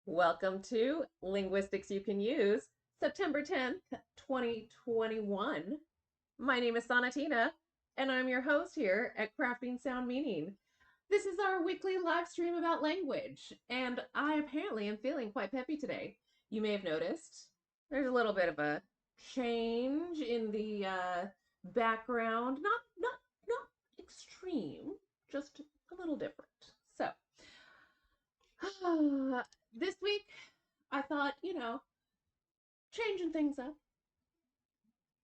Welcome to Linguistics You Can Use, September 10th, 2021. My name is Sanatina, and I'm your host here at Crafting Sound Meaning. This is our weekly live stream about language, and I apparently am feeling quite peppy today. You may have noticed there's a little bit of a change in the background, not extreme, just a little different. So, this week I thought, changing things up,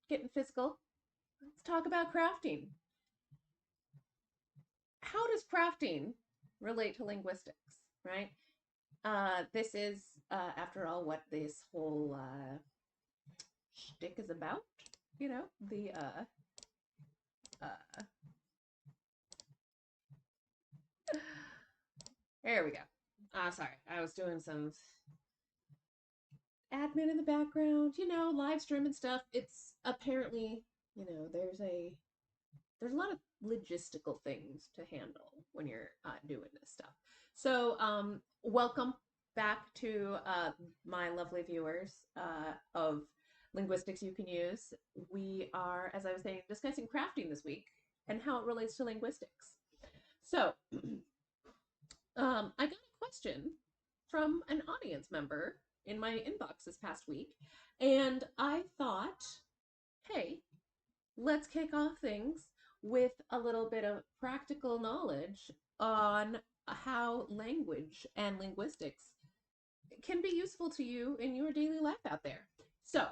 getting physical. Let's talk about crafting. How does crafting relate to linguistics, right? This is, after all, what this whole shtick is about. The uh, there we go. Sorry, I was doing some admin in the background, live streaming stuff. It's apparently, there's a lot of logistical things to handle when you're doing this stuff. So, welcome back to my lovely viewers of Linguistics You Can Use. We are, as I was saying, discussing crafting this week and how it relates to linguistics. So, I got a question from an audience member in my inbox this past week, and I thought, hey, let's kick off things with a little bit of practical knowledge on how language and linguistics can be useful to you in your daily life out there. So,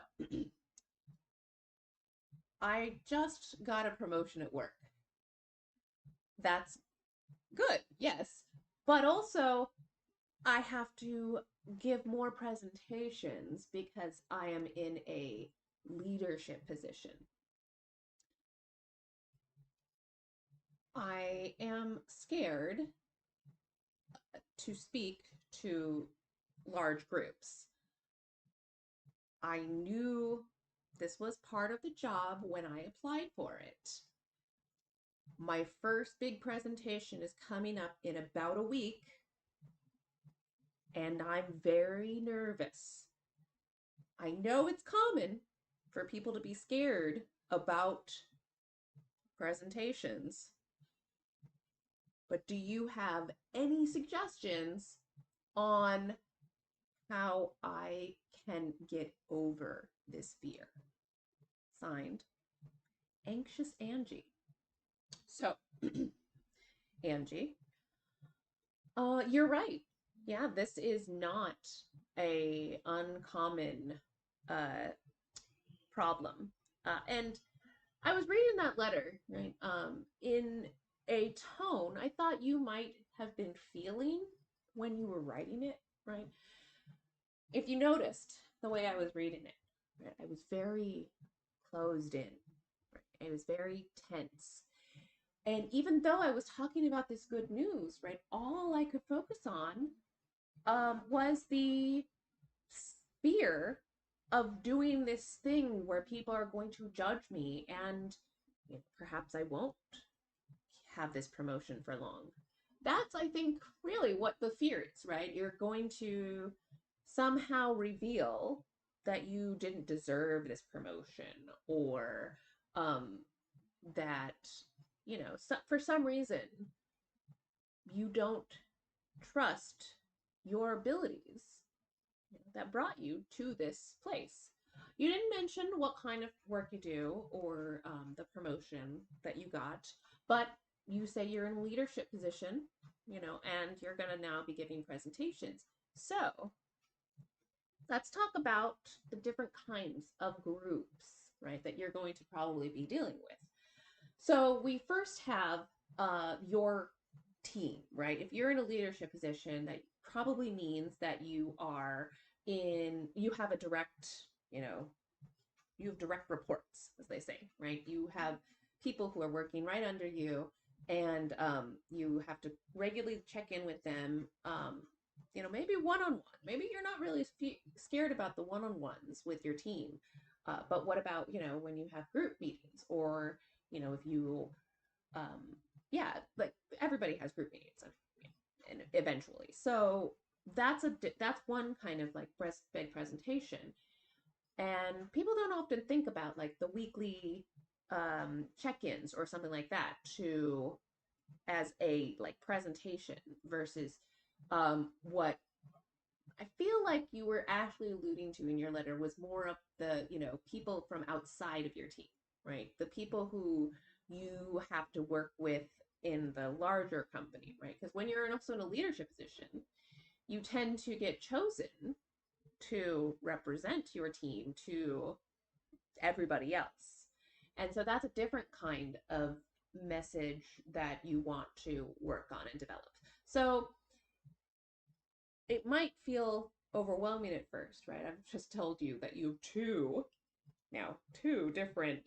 I just got a promotion at work. That's good, yes. But also, I have to give more presentations because I am in a leadership position. I am scared to speak to large groups. I knew this was part of the job when I applied for it. My first big presentation is coming up in about a week, and I'm very nervous. I know it's common for people to be scared about presentations, but do you have any suggestions on how I can get over this fear? Signed, Anxious Angie. So, Angie, you're right. Yeah, this is not a uncommon problem. And I was reading that letter, right? In a tone I thought you might have been feeling when you were writing it, right? If you noticed the way I was reading it, right, I was very closed in. Right? I was very tense. And even though I was talking about this good news, right, all I could focus on was the fear of doing this thing where people are going to judge me and perhaps I won't have this promotion for long. That's, I think, really what the fear is, right? You're going to somehow reveal that you didn't deserve this promotion or that, for some reason, you don't trust your abilities that brought you to this place. You didn't mention what kind of work you do or the promotion that you got, but you say you're in a leadership position, and you're going to now be giving presentations. So let's talk about the different kinds of groups, right, that you're going to probably be dealing with. So we first have your team, right? If you're in a leadership position, that probably means that you have a direct, you have direct reports, as they say, right? You have people who are working right under you, and you have to regularly check in with them. Maybe one-on-one. Maybe you're not really scared about the one-on-ones with your team, but what about when you have group meetings, or if you, yeah, like everybody has group meetings, and eventually. So that's one kind of like big presentation. And people don't often think about like the weekly check-ins or something like that to as a like presentation versus what I feel like you were actually alluding to in your letter was more of the, people from outside of your team, right? The people who you have to work with in the larger company, right? Because when you're also in a leadership position, you tend to get chosen to represent your team to everybody else. And so that's a different kind of message that you want to work on and develop. So it might feel overwhelming at first, right? I've just told you that you have two different,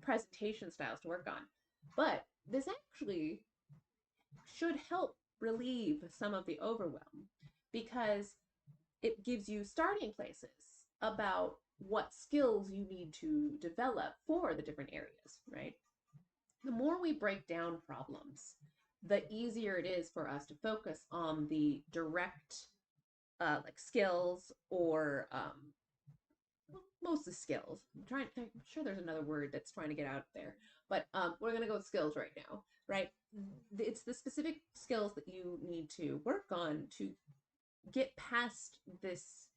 presentation styles to work on. But this actually should help relieve some of the overwhelm because it gives you starting places about what skills you need to develop for the different areas, right? The more we break down problems, the easier it is for us to focus on the direct like skills or most of the skills. I'm sure there's another word that's trying to get out there, but we're going to go with skills right now, right? It's the specific skills that you need to work on to get past this,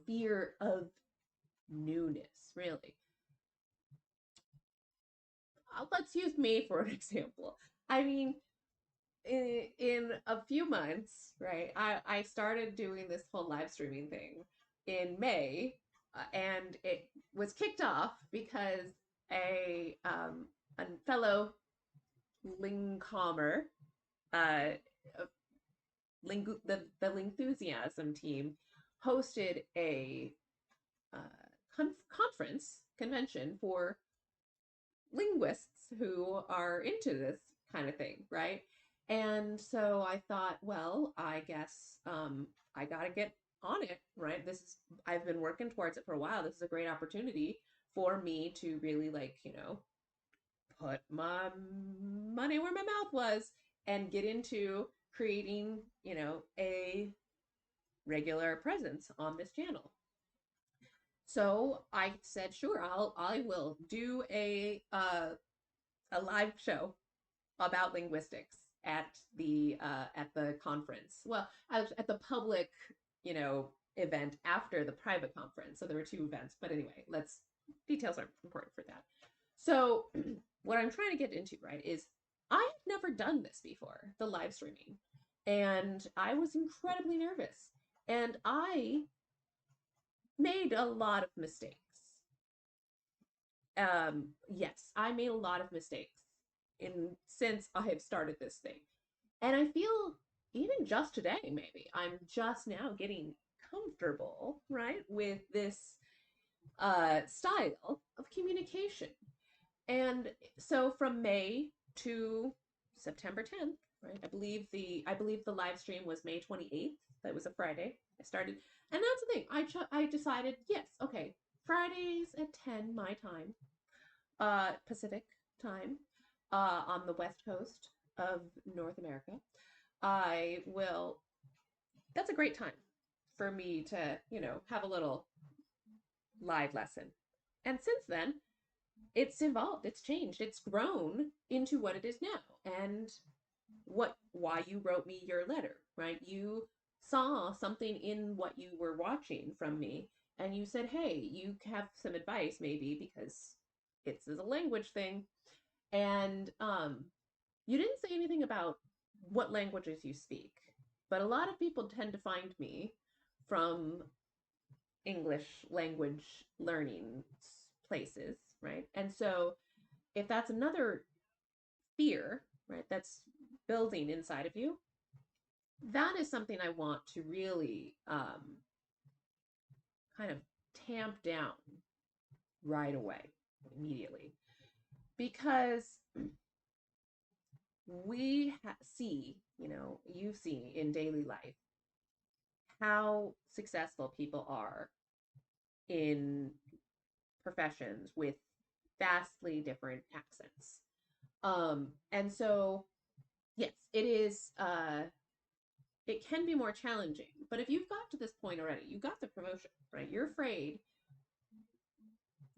fear of newness, really. Let's use me for an example. I mean, in a few months, right, I started doing this whole live streaming thing in May, and it was kicked off because a fellow Lingcommer, uh, the Lingthusiasm team hosted a conference convention for linguists who are into this kind of thing, right? And so I thought, well, I guess I got to get on it, right? I've been working towards it for a while. This is a great opportunity for me to really like, put my money where my mouth was and get into creating, a regular presence on this channel. So I said, sure, I will do a live show about linguistics at the conference. Well, at the public, event after the private conference. So there were two events, but anyway, details aren't important for that. So what I'm trying to get into, right, is I've never done this before, the live streaming, and I was incredibly nervous, and I made a lot of mistakes. Yes, I made a lot of mistakes since I have started this thing. And I feel even just today, maybe, I'm just now getting comfortable, right, with this style of communication. And so from May to September 10th, right? I believe the live stream was May 28th. That was a Friday. I started, and that's the thing. I decided, yes, okay, Fridays at 10 my time, Pacific time, on the west coast of North America. I will. That's a great time for me to, have a little live lesson. And since then, it's evolved, it's changed, it's grown into what it is now. And why you wrote me your letter, right? You saw something in what you were watching from me, and you said, hey, you have some advice maybe because it's a language thing. And you didn't say anything about what languages you speak, but a lot of people tend to find me from English language learning places, right? And so if that's another fear, right, that's building inside of you, that is something I want to really kind of tamp down right away, immediately. Because see, you see in daily life how successful people are in professions with vastly different accents. And so, yes, it can be more challenging. But if you've got to this point already, you got the promotion, right? You're afraid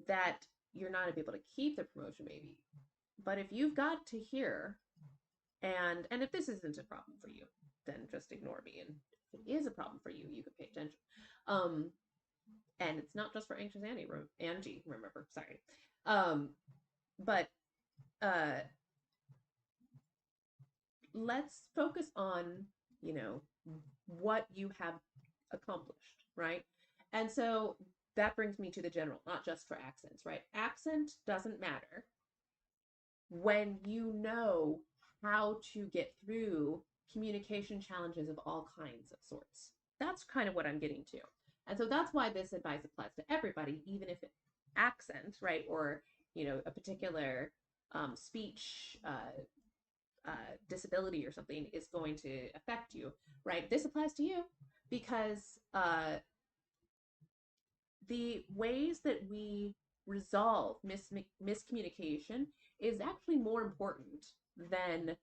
that you're not going to be able to keep the promotion, maybe. But if you've got to here, and if this isn't a problem for you, then just ignore me. And if it is a problem for you, you can pay attention. And it's not just for anxious Angie, remember, sorry. But let's focus on, you know, what you have accomplished, right? And so that brings me to the general, not just for accents, right? Accent doesn't matter when you know how to get through communication challenges of all kinds of sorts. That's kind of what I'm getting to. And so that's why this advice applies to everybody, even if it accent, right? Or, you know, a particular speech disability or something is going to affect you, right? This applies to you because the ways that we resolve miscommunication is actually more important than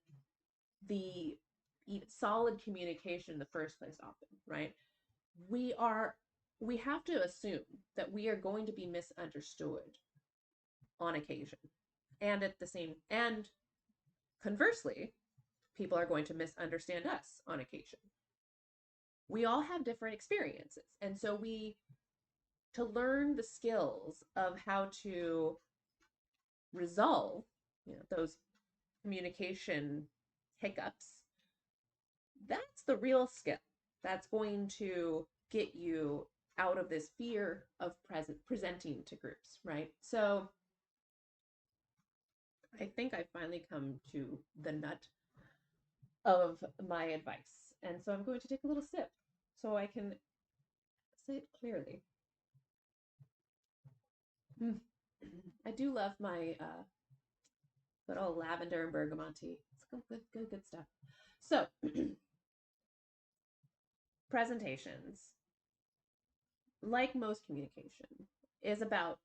the solid communication in the first place often, right? We have to assume that we are going to be misunderstood on occasion. And conversely, people are going to misunderstand us on occasion. We all have different experiences. And so to learn the skills of how to resolve, you know, those communication hiccups, that's the real skill that's going to get you out of this fear of presenting to groups, right? So I think I finally come to the nut of my advice. And so I'm going to take a little sip so I can say it clearly. I do love my good old lavender and bergamot tea. It's good stuff. So, presentations, like most communication, is about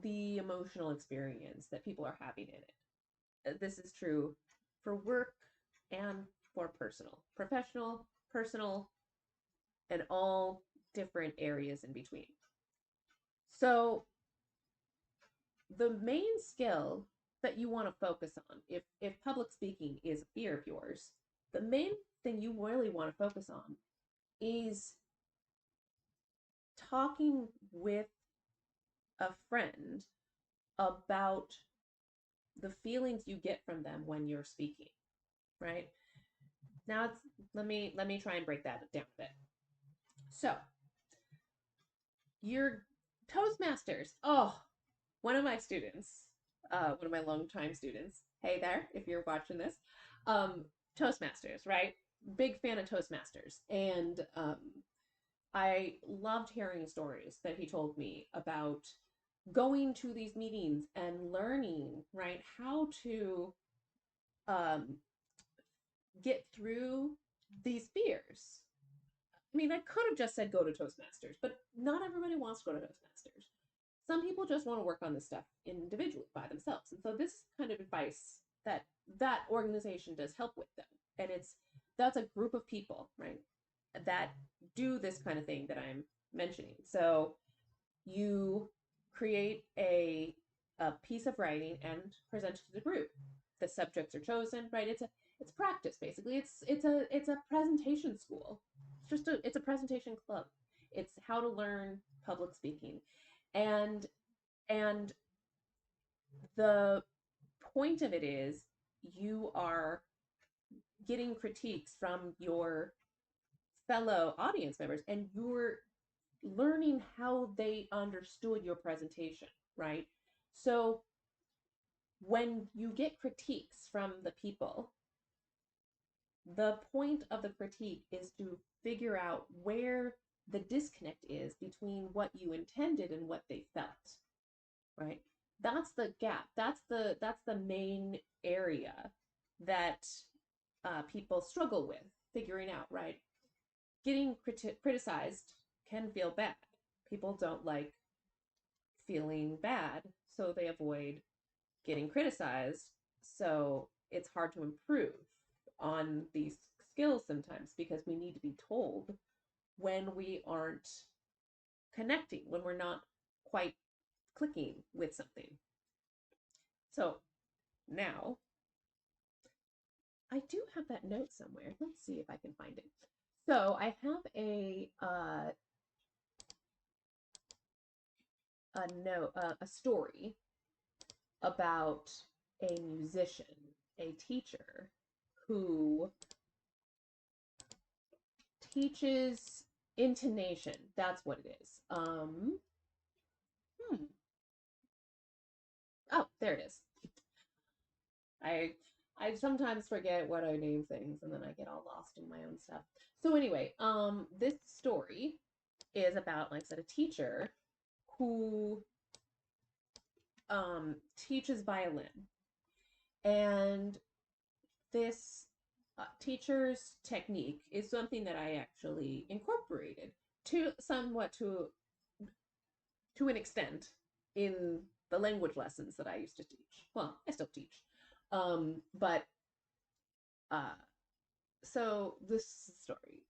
the emotional experience that people are having in it. This is true for work and for personal, professional, personal, and all different areas in between. So the main skill that you want to focus on, if public speaking is a fear of yours, the main thing you really want to focus on is talking with a friend about the feelings you get from them when you're speaking, right? Now let me try and break that down a bit. So, your Toastmasters. Oh, one of my students, one of my longtime students. Hey there, if you're watching this, Toastmasters, right? Big fan of Toastmasters, and I loved hearing stories that he told me about going to these meetings and learning, right, how to get through these fears. I mean, I could have just said go to Toastmasters, but not everybody wants to go to Toastmasters. Some people just want to work on this stuff individually by themselves. And so this kind of advice that organization does help with them. And that's a group of people, right, that do this kind of thing that I'm mentioning. So you create a piece of writing and present it to the group. The subjects are chosen, right? It's practice basically. It's a presentation school. It's a presentation club. It's how to learn public speaking. And the point of it is you are getting critiques from your fellow audience members and you're learning how they understood your presentation, right? So when you get critiques from the people, the point of the critique is to figure out where the disconnect is between what you intended and what they felt, right? That's the gap. That's the main area that people struggle with figuring out, right? Getting criticized can feel bad. People don't like feeling bad, so they avoid getting criticized. So it's hard to improve on these skills sometimes because we need to be told when we aren't connecting, when we're not quite clicking with something. So now I do have that note somewhere. Let's see if I can find it. So I have a story about a musician, a teacher who teaches intonation. That's what it is. Oh, there it is. I I sometimes forget what I name things and then I get all lost in my own stuff. So anyway, this story is about, like I said, a teacher who teaches violin. And this teacher's technique is something that I actually incorporated to somewhat to an extent in the language lessons that I used to teach. Well, I still teach. But uh, so this story,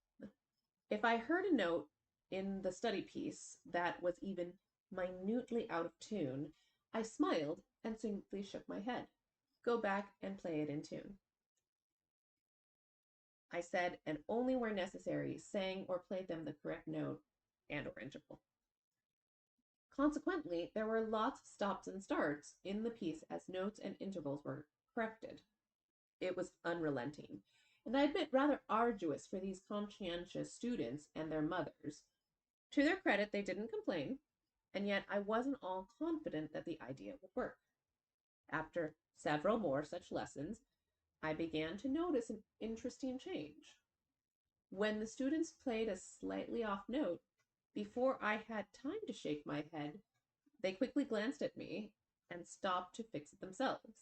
if I heard a note in the study piece that was even minutely out of tune, I smiled and simply shook my head. Go back and play it in tune. I said, and only where necessary, sang or played them the correct note and or interval. Consequently, there were lots of stops and starts in the piece as notes and intervals were corrected. It was unrelenting, and I admit rather arduous for these conscientious students and their mothers. To their credit, they didn't complain, and yet I wasn't all confident that the idea would work. After several more such lessons, I began to notice an interesting change. When the students played a slightly off note, before I had time to shake my head, they quickly glanced at me and stopped to fix it themselves.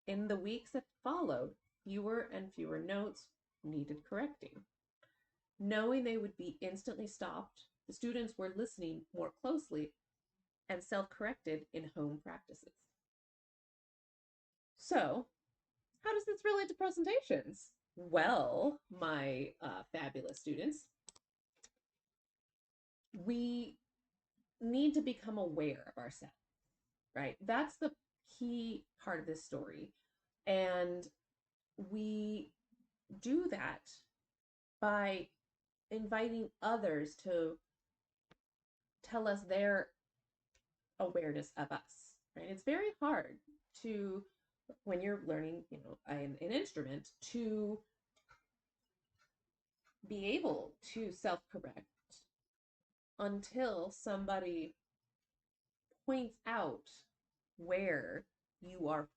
In the weeks that followed, fewer and fewer notes needed correcting. Knowing they would be instantly stopped, the students were listening more closely and self-corrected in home practices. So, how does this relate to presentations? Well, my fabulous students, we need to become aware of ourselves, right? That's the key part of this story. And we do that by inviting others to tell us their awareness of us, right? It's very hard to, when you're learning, an instrument, to be able to self-correct until somebody points out where you are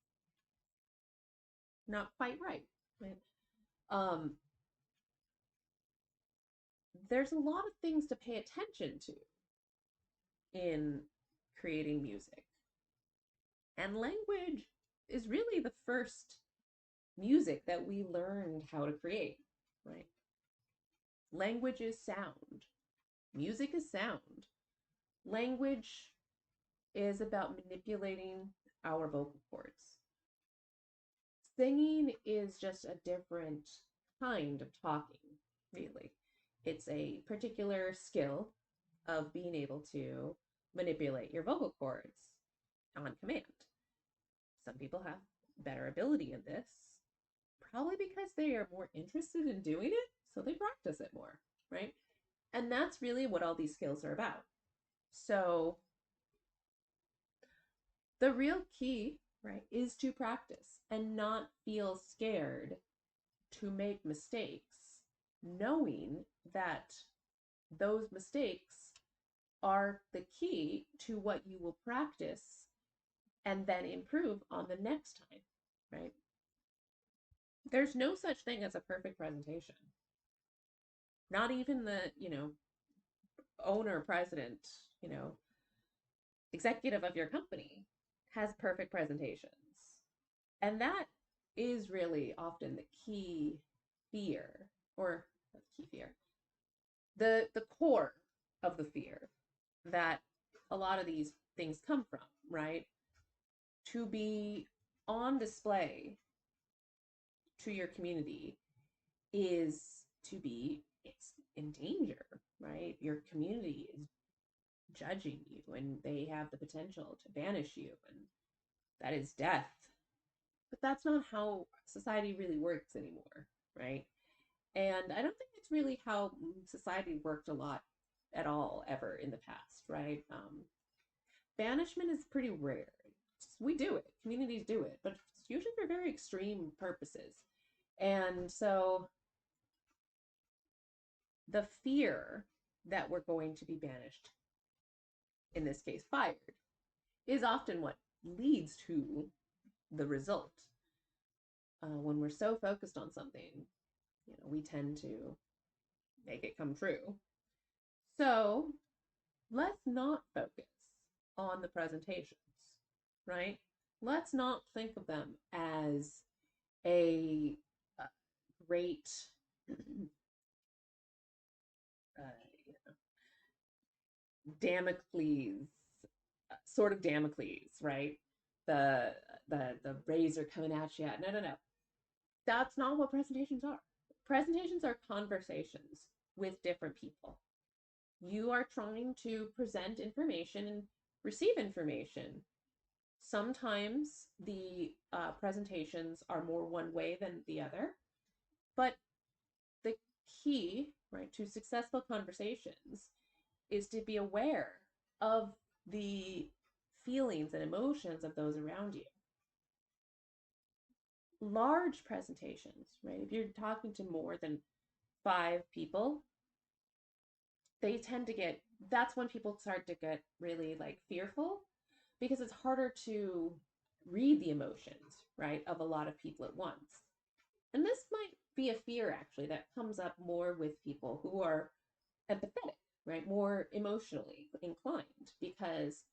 not quite right. Right? Um, there's a lot of things to pay attention to in creating music. And language is really the first music that we learned how to create, right? Language is sound. Music is sound. Language is about manipulating our vocal cords. Singing is just a different kind of talking, really. It's a particular skill of being able to manipulate your vocal cords on command. Some people have better ability in this, probably because they are more interested in doing it, so they practice it more, right? And that's really what all these skills are about. So the real key, right, is to practice and not feel scared to make mistakes, knowing that those mistakes are the key to what you will practice and then improve on the next time, right? There's no such thing as a perfect presentation. Not even the, owner, president, executive of your company has perfect presentations. And that is really often the key fear, or key fear, the core of the fear that a lot of these things come from, right? To be on display to your community is to be, it's in danger, right? Your community is judging you and they have the potential to banish you, and that is death. But that's not how society really works anymore, right? And I don't think it's really how society worked a lot at all ever in the past, right? Banishment is pretty rare. We do it, communities do it, but it's usually for very extreme purposes. And so the fear that we're going to be banished, in this case fired, is often what leads to the result. When we're so focused on something, we tend to make it come true. So let's not focus on the presentations, right? Let's not think of them as a great Damocles, sort of Damocles, right? The the razor coming at you. No, no, no. That's not what presentations are. Presentations are conversations with different people. You are trying to present information and receive information. Sometimes the presentations are more one way than the other, but the key, right, to successful conversations is to be aware of the feelings and emotions of those around you. Large presentations, right? If you're talking to more than 5 people, they tend to get, that's when people start to get really like fearful, because it's harder to read the emotions, right, of a lot of people at once. And this might be a fear actually that comes up more with people who are empathetic, right, more emotionally inclined, because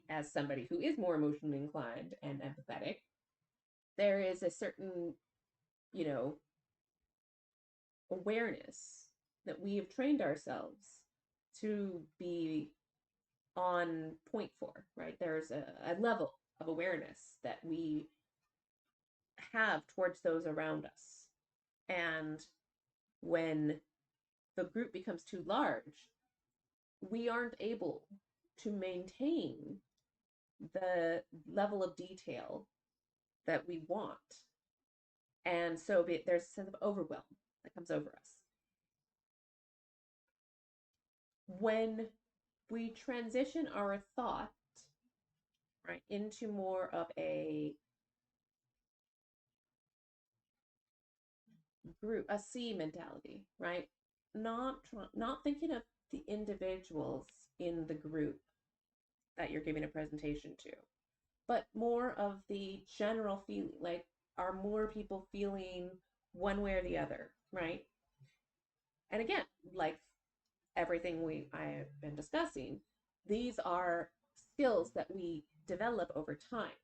as somebody who is more emotionally inclined and empathetic, there is a certain, you know, awareness that we have trained ourselves to be on point for, right? There's a level of awareness that we have towards those around us. And when the group becomes too large, we aren't able to maintain the level of detail that we want. And so there's a sense of overwhelm that comes over us. When we transition our thought, right, into more of a group, a C mentality, right? Not thinking of the individuals in the group that you're giving a presentation to, but more of the general feeling, like, are more people feeling one way or the other, right? And again, like everything I have been discussing, these are skills that we develop over time.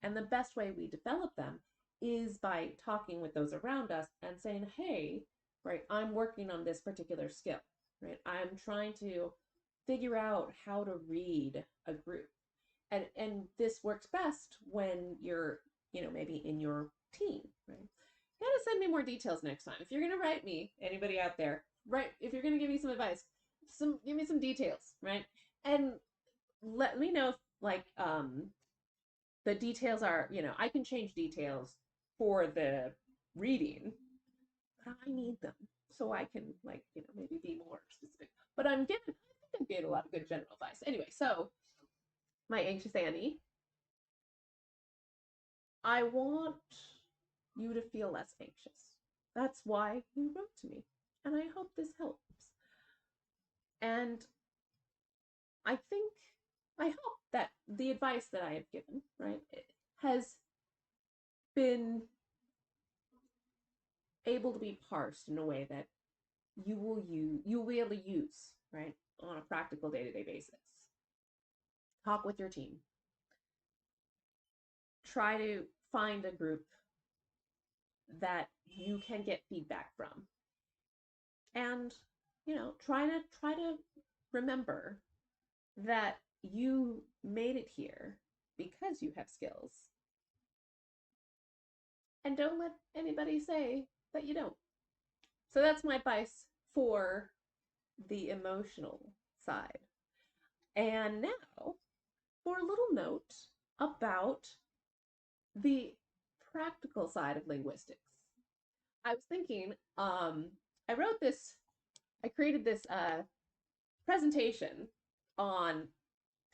And the best way we develop them is by talking with those around us and saying, hey, right, I'm working on this particular skill, right? I'm trying to figure out how to read a group. And this works best when you're, maybe in your team, right? You gotta send me more details next time. If you're gonna write me, anybody out there, right? If you're gonna give me some advice, give me some details, right? And let me know if, like, the details are, I can change details for the reading, but I need them so I can, like, maybe be more specific. But I think I'm giving a lot of good general advice. Anyway, so my anxious Annie, I want you to feel less anxious. That's why you wrote to me. And I hope this helps. And I hope that the advice that I have given, right, has been able to be parsed in a way that you'll be able to use, right, on a practical day-to-day basis. Talk with your team. Try to find a group that you can get feedback from. And, try to remember that you made it here because you have skills. And don't let anybody say that you don't. So that's my advice for the emotional side. And now for a little note about the practical side of linguistics. I was thinking, I wrote this, I created this presentation on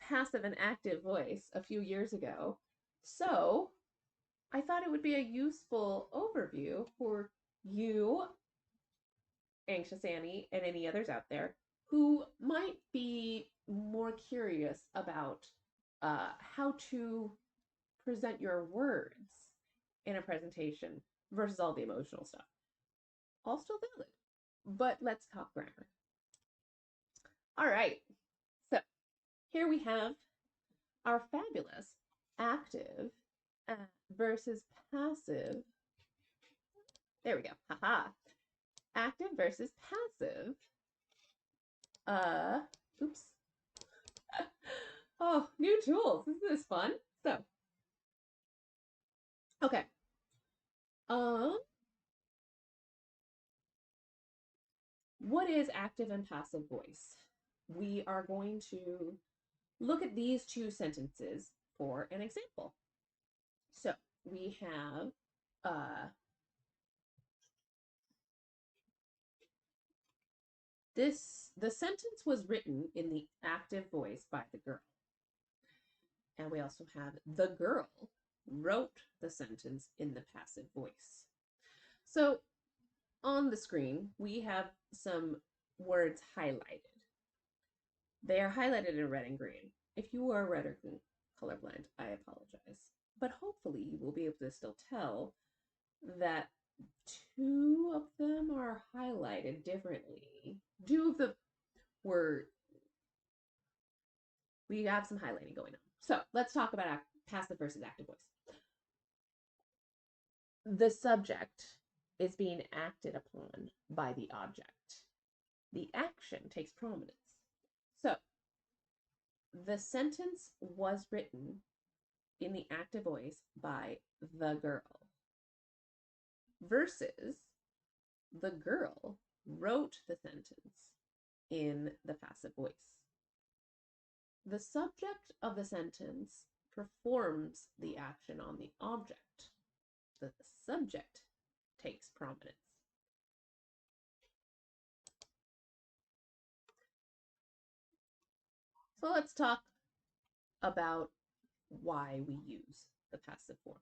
passive and active voice a few years ago. So I thought it would be a useful overview for you, Anxious Annie, and any others out there who might be more curious about how to present your words in a presentation versus all the emotional stuff. All still valid, but let's talk grammar. All right, so here we have our fabulous active versus passive. There we go. Haha. Active versus passive. Oops. Oh, new tools. Isn't this fun? So, okay. What is active and passive voice? We are going to look at these two sentences for an example. So we have the sentence was written in the active voice by the girl. And we also have the girl wrote the sentence in the passive voice. So on the screen, we have some words highlighted. They are highlighted in red and green. If you are red or green colorblind, I apologize. But hopefully you will be able to still tell that two of them are highlighted differently. Two of the were, we have some highlighting going on. So let's talk about passive versus active voice. The subject is being acted upon by the object. The action takes prominence. So the sentence was written in the active voice by the girl versus the girl wrote the sentence in the passive voice. The subject of the sentence performs the action on the object. The subject takes prominence. So let's talk about why we use the passive form.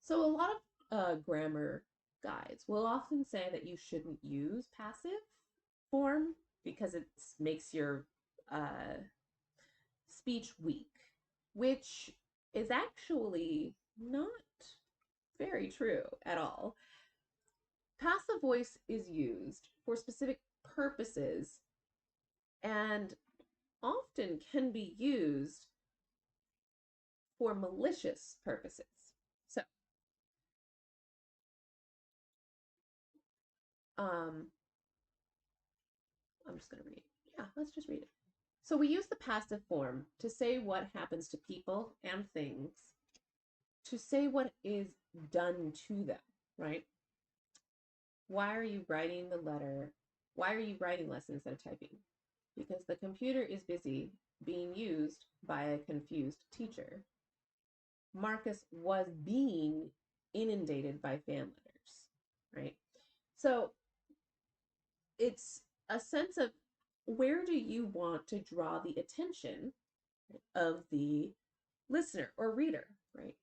So a lot of grammar guides will often say that you shouldn't use passive form because it makes your speech weak, which is actually not very true at all. Passive voice is used for specific purposes and often can be used for malicious purposes. So, I'm just going to read. Yeah, let's just read it. So we use the passive form to say what happens to people and things, to say what is done to them, right? Why are you writing the letter? Why are you writing less instead of typing? Because the computer is busy being used by a confused teacher. Marcus was being inundated by fan letters, right? So it's a sense of where do you want to draw the attention of the listener or reader, right?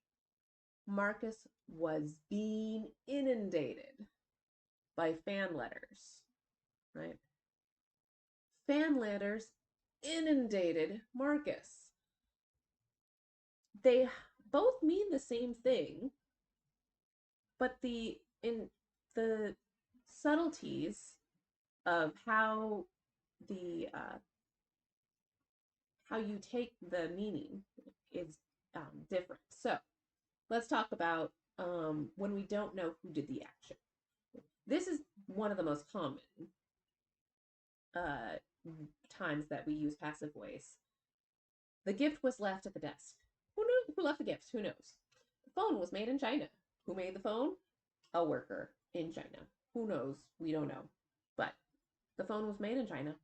Marcus was being inundated by fan letters, right? Fan letters inundated Marcus. They both mean the same thing, but the subtleties of how the how you take the meaning is different. So let's talk about when we don't know who did the action. This is one of the most common times that we use passive voice. The gift was left at the desk. Who knew who left the gift? Who knows? The phone was made in China. Who made the phone? a worker in China. Who knows? We don't know. But the phone was made in China.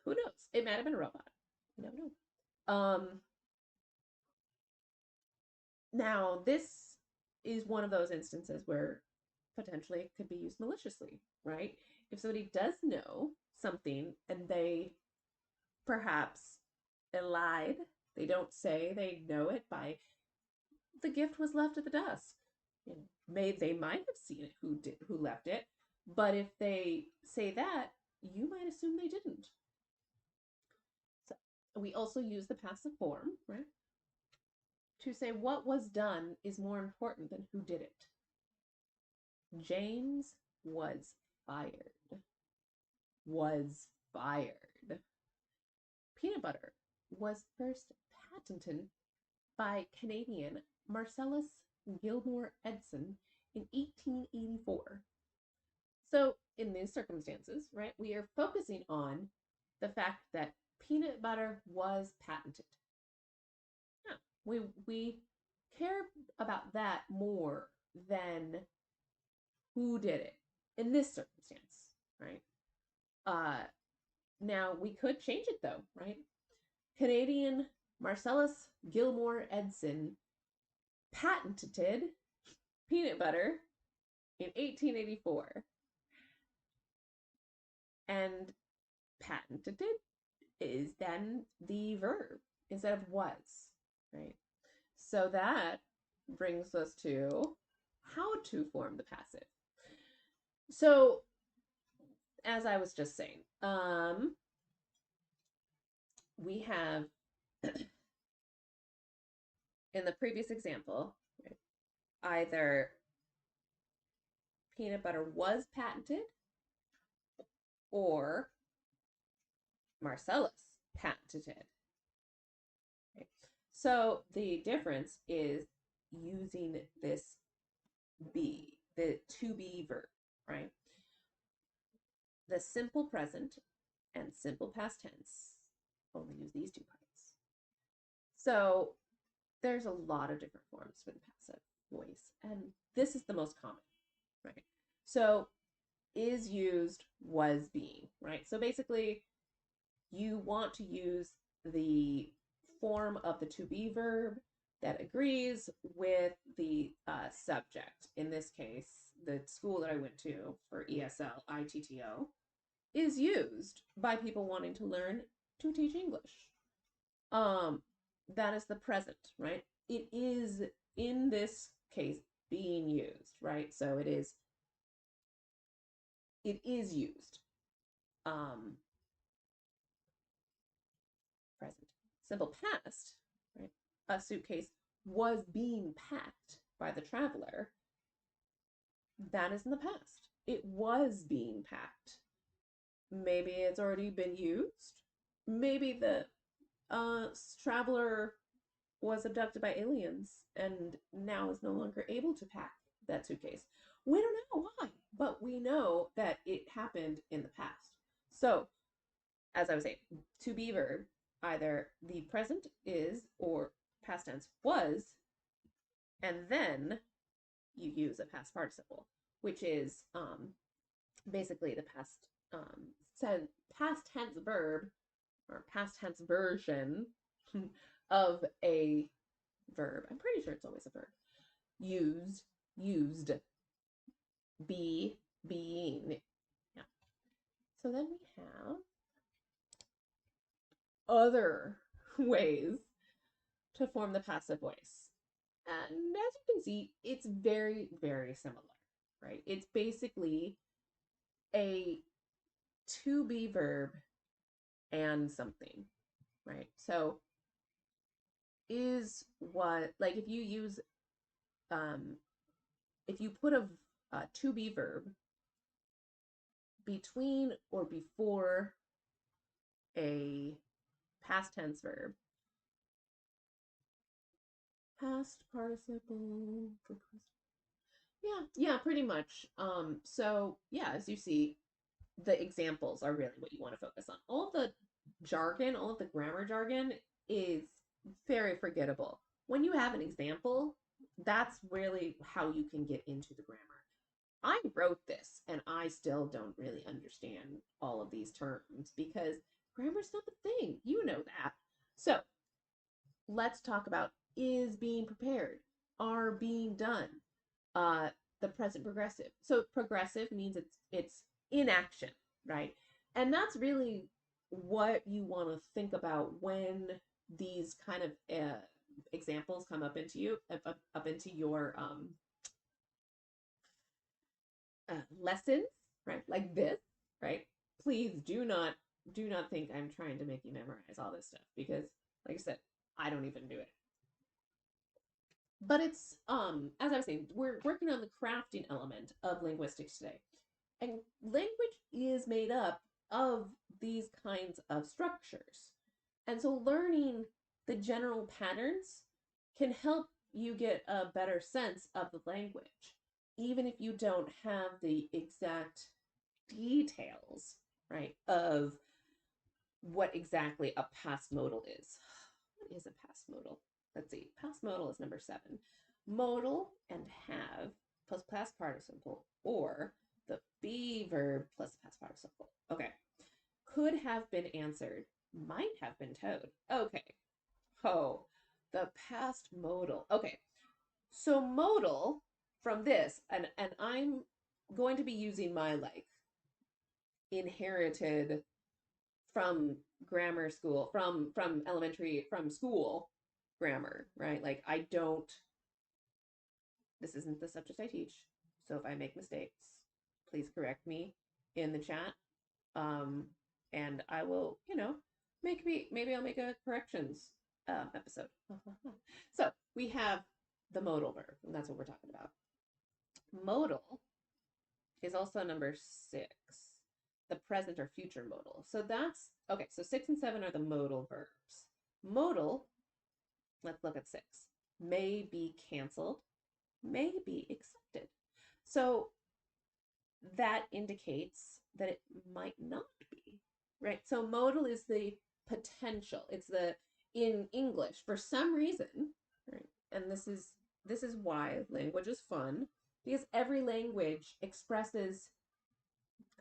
Who knows? It might have been a robot. We don't know. Now, this is one of those instances where potentially it could be used maliciously, right? If somebody does know something and they perhaps lied, they don't say they know it by the gift was left at the desk. You know, they might have seen it who left it, but if they say that, you might assume they didn't. So we also use the passive form, right? To say what was done is more important than who did it. James was fired. Was fired. Peanut butter was first patented by Canadian Marcellus Gilmore Edson in 1884. So, in these circumstances, right, we are focusing on the fact that peanut butter was patented. Yeah, we care about that more than who did it in this circumstance, right? Now we could change it though, right? Canadian Marcellus Gilmore Edson patented peanut butter in 1884. And patented is then the verb instead of was, right? So that brings us to how to form the passive. So, as I was just saying, we have in the previous example, right, either peanut butter was patented or Marcellus patented. Right? So the difference is using this be, the to be verb, right? The simple present and simple past tense only use these two parts. So there's a lot of different forms for the passive voice, and this is the most common, right? So is used, was being, right? So basically, you want to use the form of the to be verb that agrees with the subject. In this case, the school that I went to for ESL, ITTO, is used by people wanting to learn to teach English. That is the present, right? It is, in this case, being used, right? So it is used. Present. Simple past, right? A suitcase was being packed by the traveler. That is in the past. It was being packed. Maybe it's already been used. Maybe the traveler was abducted by aliens and now is no longer able to pack that suitcase. We don't know why, but we know that it happened in the past. So, as I was saying, to be verb, either the present is or past tense was, and then you use a past participle, which is basically the past tense verb or past tense version of a verb. I'm pretty sure it's always a verb. Used, used, be, being. Yeah. So then we have other ways to form the passive voice. And as you can see, it's very, very similar, right? It's basically a to be verb and something, right? So is what, like if you use, if you put a to be verb between or before a past tense verb, past participle, yeah, pretty much. So yeah, as you see, the examples are really what you want to focus on. All of the jargon, all of the grammar jargon is very forgettable. When you have an example, That's really how you can get into the grammar. I wrote this and I still don't really understand all of these terms because grammar's not the thing. You know that. So let's talk about is being prepared, are being done, uh, the present progressive. So progressive means it's in action, right? And that's really what you want to think about when these kind of examples come up into you, up into your lessons, right? Like this, right? Please do not think I'm trying to make you memorize all this stuff because, like I said, I don't even do it. But it's as I was saying, we're working on the crafting element of linguistics today. And language is made up of these kinds of structures. And so learning the general patterns can help you get a better sense of the language, even if you don't have the exact details, right, of what exactly a past modal is. What is a past modal? Let's see. Past modal is number 7. Modal and have plus past participle, or the be verb plus past participle. Okay. Could have been answered, might have been towed. Okay. Oh, the past modal. Okay. So modal from this, and I'm going to be using my like inherited from grammar school, from elementary, from school grammar, right? Like I don't, this isn't the subject I teach. So if I make mistakes, please correct me in the chat. Um, and I will, maybe I'll make a corrections episode. So we have the modal verb, and that's what we're talking about. Modal is also number 6, the present or future modal. So that's okay. So 6 and 7 are the modal verbs. Modal, let's look at 6, may be canceled, may be accepted. So that indicates that it might not be, right? So modal is the potential. It's the, in English, for some reason, right? And this is why language is fun, because every language expresses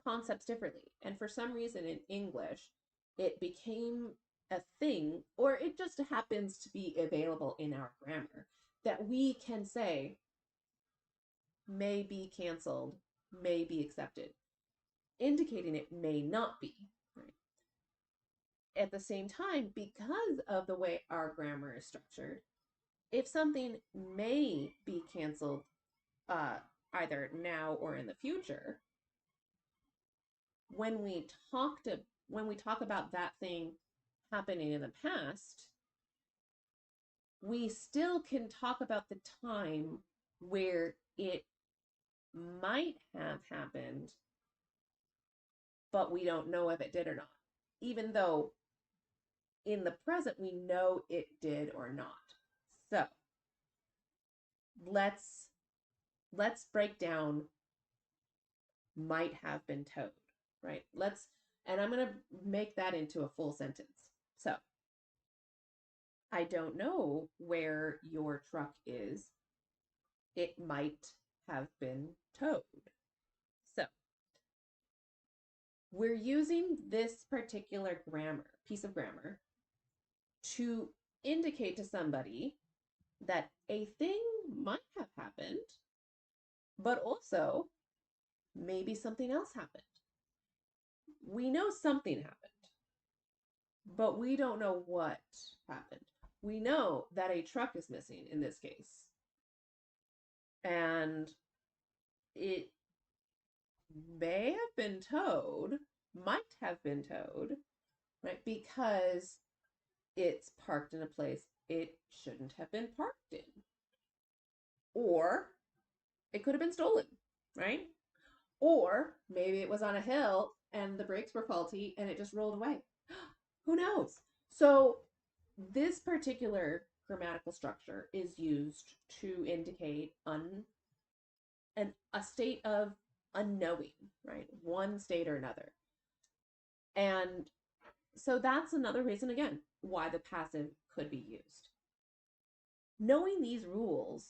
concepts differently. And for some reason in English, it became a thing, or it just happens to be available in our grammar, that we can say may be canceled, may be accepted, indicating it may not be. Right? At the same time, because of the way our grammar is structured, if something may be canceled uh, either now or in the future, when we talk about that thing happening in the past, we still can talk about the time where it might have happened, but we don't know if it did or not, even though in the present we know it did or not. So let's break down might have been towed, right? And I'm going to make that into a full sentence. So I don't know where your truck is. It might have been towed. So we're using this particular piece of grammar, to indicate to somebody that a thing might have happened, but also maybe something else happened. We know something happened, but we don't know what happened. We know that a truck is missing in this case. And it may have been towed, might have been towed, right? Because it's parked in a place it shouldn't have been parked in. Or it could have been stolen, right? Or maybe it was on a hill and the brakes were faulty and it just rolled away. Who knows? So this particular grammatical structure is used to indicate a state of unknowing, right? One state or another. And so that's another reason, again, why the passive could be used. Knowing these rules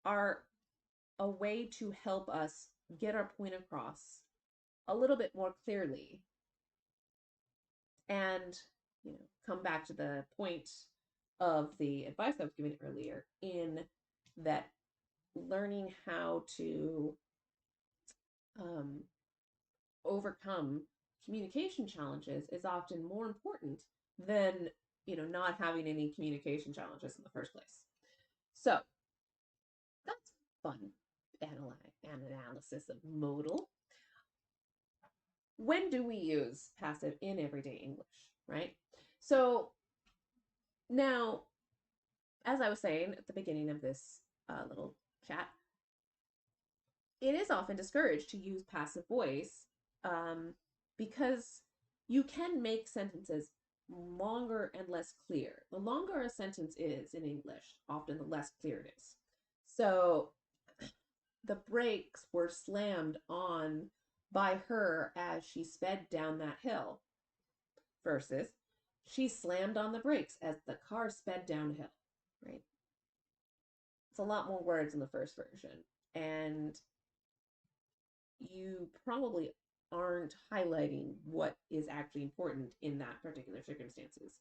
are a way to help us get our point across a little bit more clearly and, come back to the point of the advice I was giving earlier, in that learning how to um, overcome communication challenges is often more important than, not having any communication challenges in the first place. So that's fun analysis of modal. When do we use passive in everyday English, right? So now, as I was saying at the beginning of this little chat, it is often discouraged to use passive voice because you can make sentences longer and less clear. The longer a sentence is in English, often the less clear it is. So the brakes were slammed on by her as she sped down that hill, versus she slammed on the brakes as the car sped downhill, right? It's a lot more words in the first version, and you probably aren't highlighting what is actually important in that particular circumstances,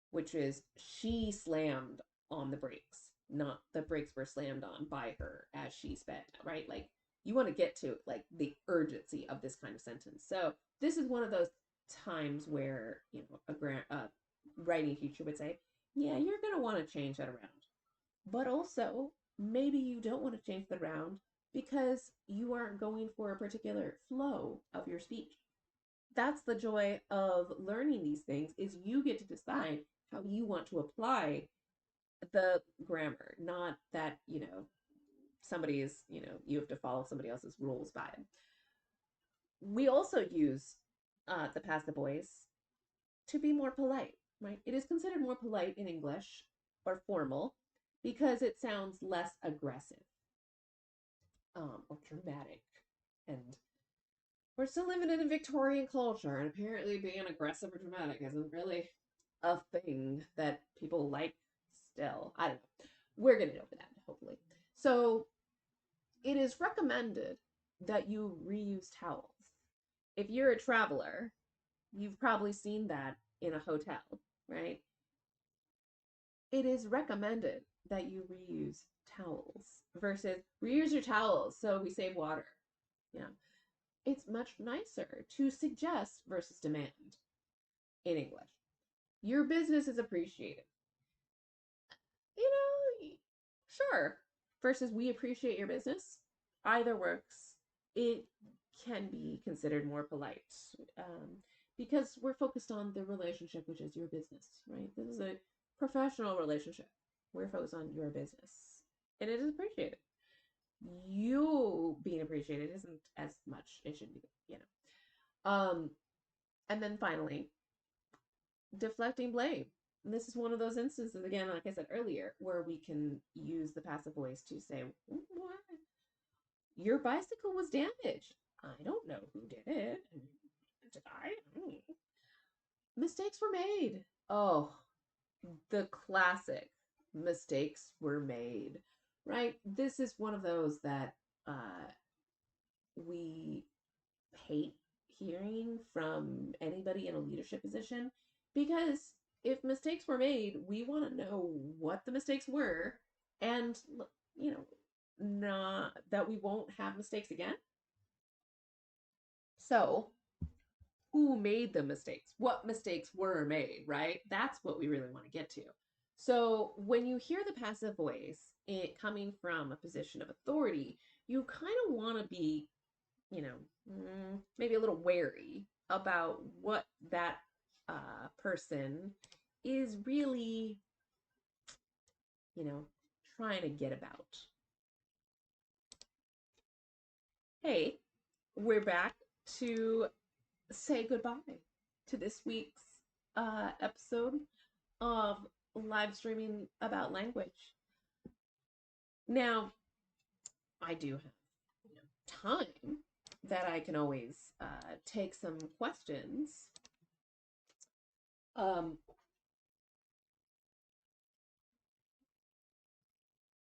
which is she slammed on the brakes, not the brakes were slammed on by her as she sped, right? Like, you want to get to like the urgency of this kind of sentence. So this is one of those times where, a writing teacher would say, yeah, you're going to want to change that around. But also, maybe you don't want to change that around because you aren't going for a particular flow of your speech. That's the joy of learning these things, is you get to decide how you want to apply the grammar, not that, somebody is, you have to follow somebody else's rules by it. We also use the passive voice to be more polite, right? It is considered more polite in English, or formal, because it sounds less aggressive or dramatic. And we're still living in a Victorian culture, and apparently being aggressive or dramatic isn't really a thing that people like still. I don't know. We're going to get over that, hopefully. So it is recommended that you reuse towels. If you're a traveler, you've probably seen that in a hotel, right? It is recommended that you reuse towels versus reuse your towels so we save water. Yeah. It's much nicer to suggest versus demand in English. Your business is appreciated. Sure. Versus we appreciate your business. Either works. It can be considered more polite because we're focused on the relationship, which is your business, right? This is a professional relationship. We're focused on your business, and it is appreciated. You being appreciated isn't as much. It should be, and then finally, deflecting blame. And this is one of those instances, again, like I said earlier, where we can use the passive voice to say, what? Your bicycle was damaged. I don't know who did it. Did I? Mistakes were made. Oh, the classic mistakes were made, right? This is one of those that we hate hearing from anybody in a leadership position, because if mistakes were made, we want to know what the mistakes were, and, not that we won't have mistakes again. So who made the mistakes? What mistakes were made, right? That's what we really want to get to. So when you hear the passive voice, it coming from a position of authority, you kind of want to be, maybe a little wary about what that person is really, trying to get about. Hey, we're back to say goodbye to this week's episode of live streaming about language. Now, I do have time that I can always take some questions.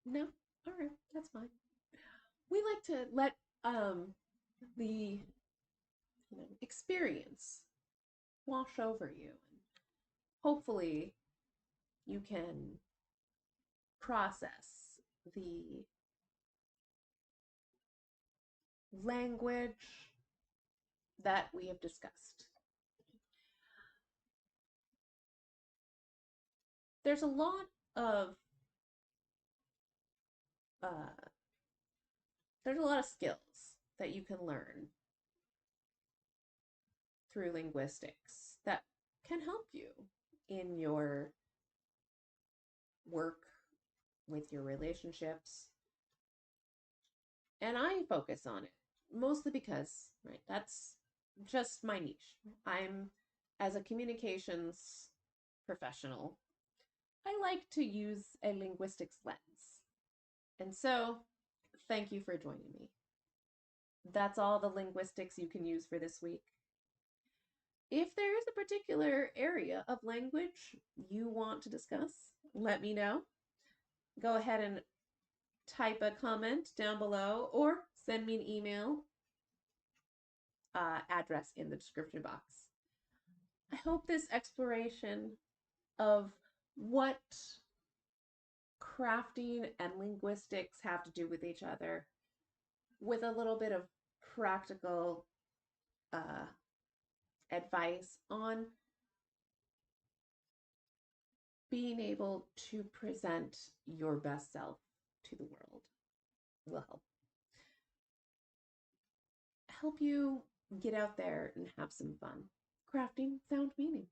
No, All right, that's fine. We like to let the experience wash over you, and hopefully you can process the language that we have discussed. There's a lot of uh, there's a lot of skills that you can learn through linguistics that can help you in your work, with your relationships. And I focus on it mostly because, right, that's just my niche. I'm, as a communications professional, I like to use a linguistics lens. And so, thank you for joining me. That's all the linguistics you can use for this week. If there is a particular area of language you want to discuss, let me know. Go ahead and type a comment down below or send me an email address in the description box. I hope this exploration of what crafting and linguistics have to do with each other, with a little bit of practical advice on being able to present your best self to the world, will help you get out there and have some fun crafting sound meaning.